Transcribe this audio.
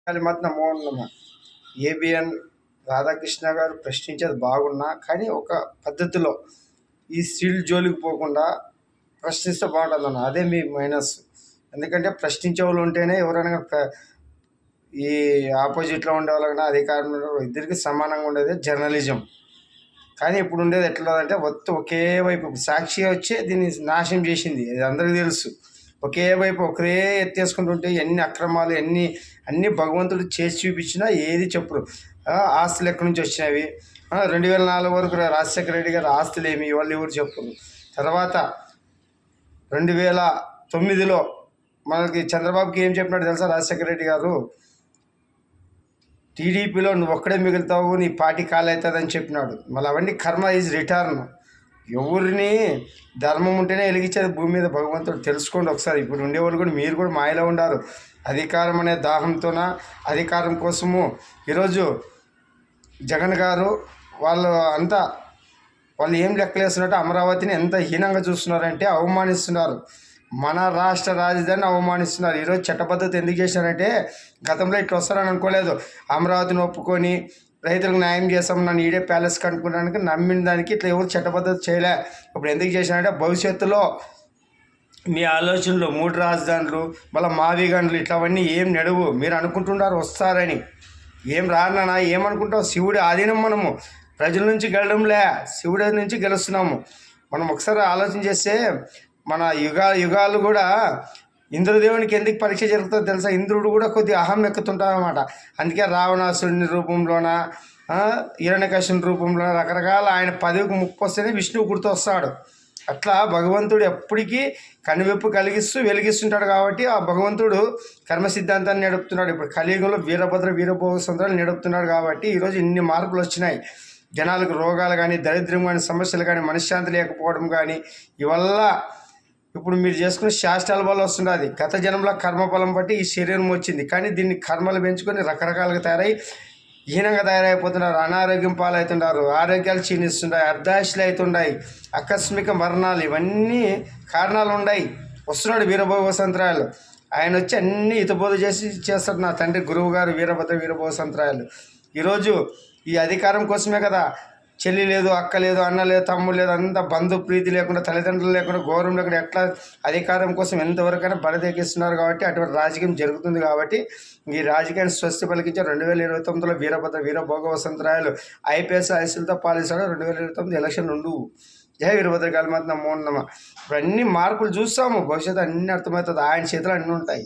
మధ్య నమో నమ. ఏబిఎన్ రాధాకృష్ణ గారు ప్రశ్నించేది బాగున్నా, కానీ ఒక పద్ధతిలో ఈ స్త్రీలు జోలికి పోకుండా ప్రశ్నిస్తే బాగుంటుంది అదే మీ మైనస్. ఎందుకంటే ప్రశ్నించే వాళ్ళు ఉంటేనే ఎవరైనా ఈ ఆపోజిట్లో ఉండే వాళ్ళకన్నా అధికారంలో ఇద్దరికి సమానంగా ఉండేది జర్నలిజం. కానీ ఇప్పుడు ఉండేది ఎట్లా ఒకే వైపు సాక్షి వచ్చి దీన్ని నాశనం చేసింది, అది అందరికీ తెలుసు. ఒకే వైపు ఒకరే ఎత్తేసుకుంటుంటే ఎన్ని అక్రమాలు అన్ని భగవంతుడు చేసి చూపించినా ఏది చెప్పరు. ఆస్తులు ఎక్కడి నుంచి వచ్చినవి, 2004 వరకు రాజశేఖర రెడ్డి గారు ఆస్తులు ఏమి వాళ్ళు ఎవరు చెప్పరు. తర్వాత 2009లో మనకి చంద్రబాబుకి ఏం చెప్పినాడు తెలుసా? రాజశేఖర రెడ్డి గారు టీడీపీలో నువ్వు ఒక్కడే మిగులుతావు, నీ పార్టీ కాలవుతుందని చెప్పినాడు. మళ్ళీ అవన్నీ కర్మ ఈజ్ రిటర్న్. ఎవరిని ధర్మం ఉంటేనే వెలిగించేది భూమి మీద భగవంతుడు. తెలుసుకోండి ఒకసారి. ఇప్పుడు ఉండేవాళ్ళు కూడా మీరు కూడా మాయలో ఉండారు. అధికారం అనే దాహంతోన అధికారం కోసము ఈరోజు జగన్ గారు వాళ్ళు ఏం లెక్కలేస్తున్నట్టు అమరావతిని ఎంత హీనంగా చూస్తున్నారంటే అవమానిస్తున్నారు. మన రాష్ట్ర రాజధానిని అవమానిస్తున్నారు. ఈరోజు చట్టబద్ధత ఎందుకు చేశారంటే గతంలో ఇట్లా వస్తారని అనుకోలేదు. అమరావతిని ఒప్పుకొని రైతులకు న్యాయం చేస్తాం, నన్ను ఈడే ప్యాలెస్ కనుక్కోవడానికి నమ్మిన దానికి ఇట్లా ఎవరు చట్టబద్ధత చేయలే. ఇప్పుడు ఎందుకు చేశారంటే భవిష్యత్తులో మీ ఆలోచనలు 3 రాజధానులు మళ్ళీ మావిగండ్లు ఇట్లావన్నీ ఏం నడువు. మీరు అనుకుంటున్నారు వస్తారని, ఏం రానా ఏమనుకుంటావు? శివుడి ఆధీనం. మనము ప్రజల నుంచి గెలడంలే, శివుడి నుంచి గెలుస్తున్నాము. మనం ఒకసారి ఆలోచన చేస్తే మన యుగాలు కూడా ఇంద్రదేవునికి ఎందుకు పరీక్ష జరుగుతుందో తెలుసా? ఇంద్రుడు కూడా కొద్దిగా అహం ఎక్కుతుంటాడనమాట. అందుకే రావణాసురుని రూపంలోన, హిరణ్యకశిపుని రూపంలోన రకరకాల ఆయన పదవికి ముప్పు వస్తేనే విష్ణువు గుర్తొస్తాడు. అట్లా భగవంతుడు ఎప్పటికీ కనువిప్పు కలిగిస్తూ వెలిగిస్తుంటాడు. కాబట్టి ఆ భగవంతుడు కర్మ సిద్ధాంతాన్ని నడుపుతున్నాడు. ఇప్పుడు కలియుగంలో వీరభోగ సంద్రాలు నడుపుతున్నాడు. కాబట్టి ఈరోజు ఇన్ని మార్పులు వచ్చినాయి. జనాలకు రోగాలు కానీ, దరిద్రం కానీ, సమస్యలు కానీ, మనశ్శాంతి లేకపోవడం కానీ, ఇవల్ల ఇప్పుడు మీరు చేసుకునే శాస్త్రాల వల్ల వస్తుండదు. గత జన్మలో కర్మఫలం బట్టి ఈ శరీరం వచ్చింది. కానీ దీన్ని కర్మలు పెంచుకొని రకరకాలుగా హీనంగా తయారైపోతున్నారు. అనారోగ్యం పాలవుతున్నారు, ఆరోగ్యాలు క్షీణిస్తున్నాయి, అర్ధాశలు అవుతున్నాయి, ఆకస్మిక మరణాలు, ఇవన్నీ కారణాలు ఉన్నాయి. వస్తున్నాడు వీరభోగ సంత్రాయాలు. ఆయన వచ్చి అన్నీ హితబోధ చేస్తాడు. నా తండ్రి గురువు గారు వీరభోగ సంత్రాయాలు. ఈరోజు ఈ అధికారం కోసమే కదా. చెల్లి లేదు, అక్క లేదు, అన్న లేదు, తమ్ముడు లేదు, అంతా బంధు ప్రీతి లేకుండా, తల్లిదండ్రులు లేకుండా, గౌరవం లేకుండా ఎట్లా అధికారం కోసం ఎంతవరకైనా బడదెక్కిస్తున్నారు. కాబట్టి అటువంటి రాజకీయం జరుగుతుంది. కాబట్టి ఈ రాజకీయాన్ని స్వస్తి పలికించారు. 2029లో వీరభోగ వసంతరాయలు ఐపీఎస్ ఐసీలతో పాలిస్తాడు. 2029 ఎలక్షన్ ఉండు. జై వీరభద్ర కాళీ మాత నమో నమః. ఇప్పుడు అన్ని మార్పులు చూస్తాము. భవిష్యత్తు అన్నీ అర్థమవుతుంది. ఆయన చేతులు అన్నీ ఉంటాయి.